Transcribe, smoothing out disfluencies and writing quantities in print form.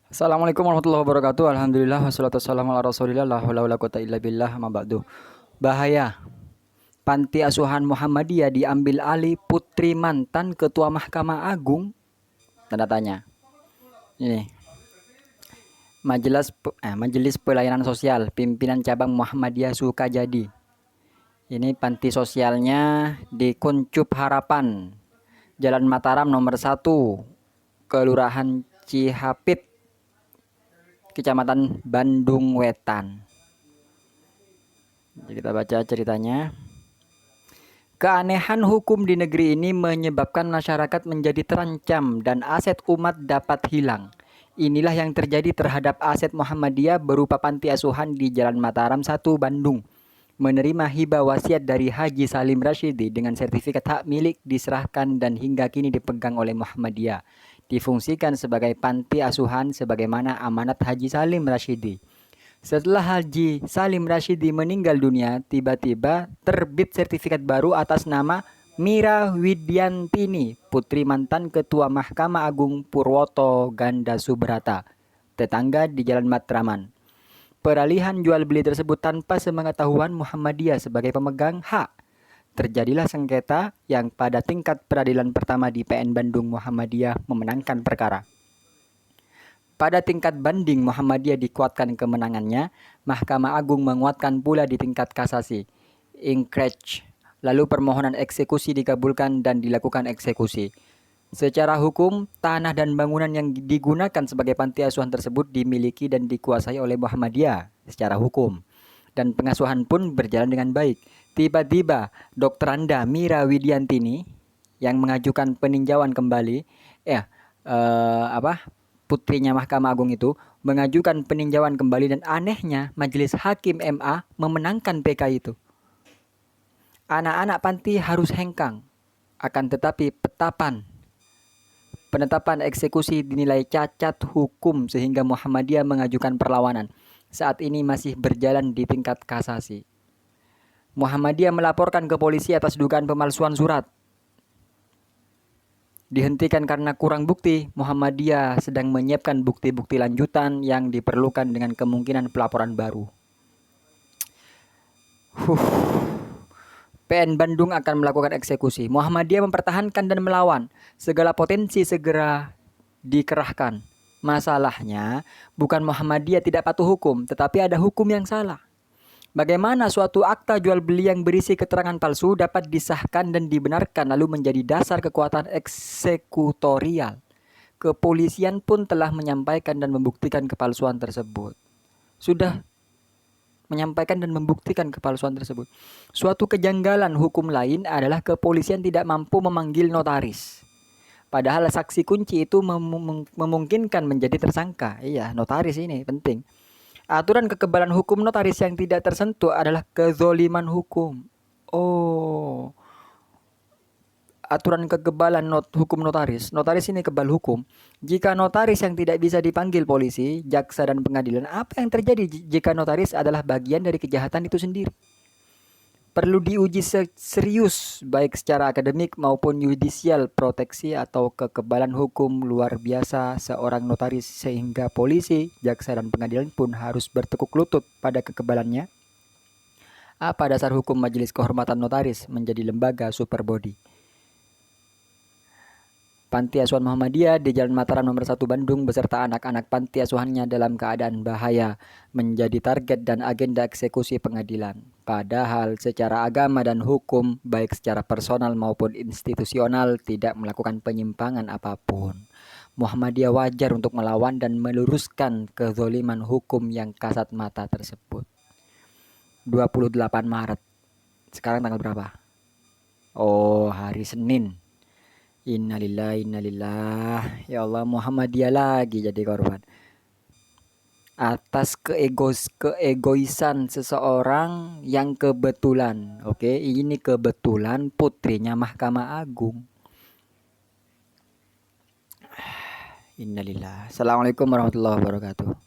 Assalamualaikum warahmatullahi wabarakatuh. Alhamdulillah wassalatu wassalamu ala Rasulillah la haula wala quwata illa billah amma ba'du. Bahaya. Panti asuhan Muhammadiyah diambil alih putri mantan Ketua Mahkamah Agung. Tanda tanya. Ini. Majelis Pelayanan Sosial Pimpinan Cabang Muhammadiyah Sukajadi. Ini panti sosialnya di Kuncup Harapan, Jalan Mataram nomor 1, Kelurahan Cihapit, Kecamatan Bandung Wetan. Jadi kita baca ceritanya. Keanehan hukum di negeri ini menyebabkan masyarakat menjadi terancam dan aset umat dapat hilang. Inilah yang terjadi terhadap aset Muhammadiyah berupa panti asuhan di Jalan Mataram 1, Bandung. Menerima hibah wasiat dari Haji Salim Rasyidi dengan sertifikat hak milik diserahkan dan hingga kini dipegang oleh Muhammadiyah. Difungsikan sebagai panti asuhan sebagaimana amanat Haji Salim Rasyidi. Setelah Haji Salim Rasyidi meninggal dunia, tiba-tiba terbit sertifikat baru atas nama Mira Widyantini, putri mantan Ketua Mahkamah Agung Purwoto Ganda Subrata, tetangga di Jalan Matraman. Peralihan jual beli tersebut tanpa sepengetahuan Muhammadiyah sebagai pemegang hak. Terjadilah sengketa yang pada tingkat peradilan pertama di PN Bandung Muhammadiyah memenangkan perkara. Pada tingkat banding Muhammadiyah dikuatkan kemenangannya, Mahkamah Agung menguatkan pula di tingkat kasasi. Ingkrach. Lalu permohonan eksekusi dikabulkan dan dilakukan eksekusi. Secara hukum, tanah dan bangunan yang digunakan sebagai panti asuhan tersebut dimiliki dan dikuasai oleh Muhammadiyah secara hukum. Dan pengasuhan pun berjalan dengan baik. Tiba-tiba, Dokteranda Mira Widyantini yang mengajukan peninjauan kembali, putrinya Mahkamah Agung itu mengajukan peninjauan kembali dan anehnya Majelis Hakim MA memenangkan PK itu. Anak-anak panti harus hengkang. Akan tetapi penetapan eksekusi dinilai cacat hukum sehingga Muhammadiyah mengajukan perlawanan. Saat ini masih berjalan di tingkat kasasi. Muhammadiyah melaporkan ke polisi atas dugaan pemalsuan surat. Dihentikan karena kurang bukti. Muhammadiyah sedang menyiapkan bukti-bukti lanjutan yang diperlukan dengan kemungkinan pelaporan baru. PN Bandung akan melakukan eksekusi. Muhammadiyah mempertahankan dan melawan. Segala potensi segera dikerahkan. Masalahnya, bukan Muhammadiyah tidak patuh hukum, tetapi ada hukum yang salah. Bagaimana suatu akta jual beli yang berisi keterangan palsu dapat disahkan dan dibenarkan lalu menjadi dasar kekuatan eksekutorial? Kepolisian pun telah menyampaikan dan membuktikan kepalsuan tersebut. Sudah menyampaikan dan membuktikan kepalsuan tersebut. Suatu kejanggalan hukum lain adalah kepolisian tidak mampu memanggil notaris. Padahal saksi kunci itu memungkinkan menjadi tersangka. Iya, notaris ini penting. Aturan kekebalan hukum notaris yang tidak tersentuh adalah kezoliman hukum. Aturan kekebalan hukum notaris. Notaris ini kebal hukum. Jika notaris yang tidak bisa dipanggil polisi, jaksa dan pengadilan, apa yang terjadi jika notaris adalah bagian dari kejahatan itu sendiri? Perlu diuji serius baik secara akademik maupun yudisial proteksi atau kekebalan hukum luar biasa seorang notaris sehingga polisi, jaksa dan pengadilan pun harus bertekuk lutut pada kekebalannya. Apa dasar hukum Majelis Kehormatan Notaris menjadi lembaga superbody? Panti asuhan Muhammadiyah di Jalan Mataram nomor 1 Bandung beserta anak-anak panti asuhannya dalam keadaan bahaya menjadi target dan agenda eksekusi pengadilan. Padahal secara agama dan hukum baik secara personal maupun institusional tidak melakukan penyimpangan apapun. Muhammadiyah wajar untuk melawan dan meluruskan kezoliman hukum yang kasat mata tersebut. 28 Maret. Sekarang tanggal berapa? Hari Senin. Innalillah. Ya Allah, Muhammadiyah lagi jadi korban. Atas keegoisan seseorang yang kebetulan. Ini kebetulan putrinya Mahkamah Agung. Innalillah. Assalamualaikum warahmatullahi wabarakatuh.